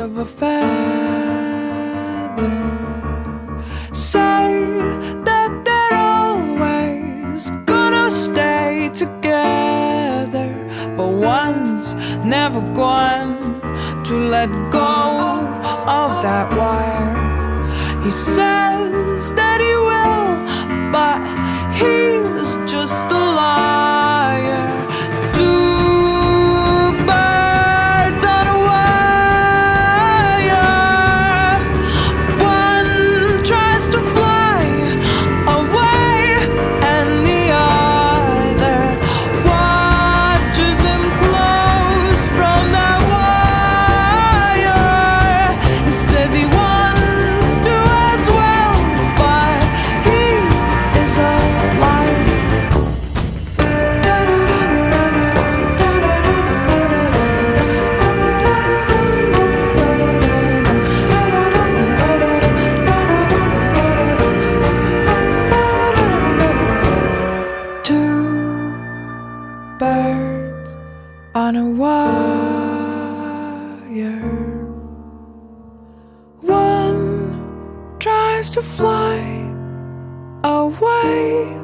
of a feather. Say that they're always gonna stay together, but one's never going to let go of that wire. He says that he will, but he's just a liar. Two birds on a wire. One tries to fly away, and the other watches him close from that wire. He says he wants to as well, but he is a liar. Two birds on a wire. One tries to fly away,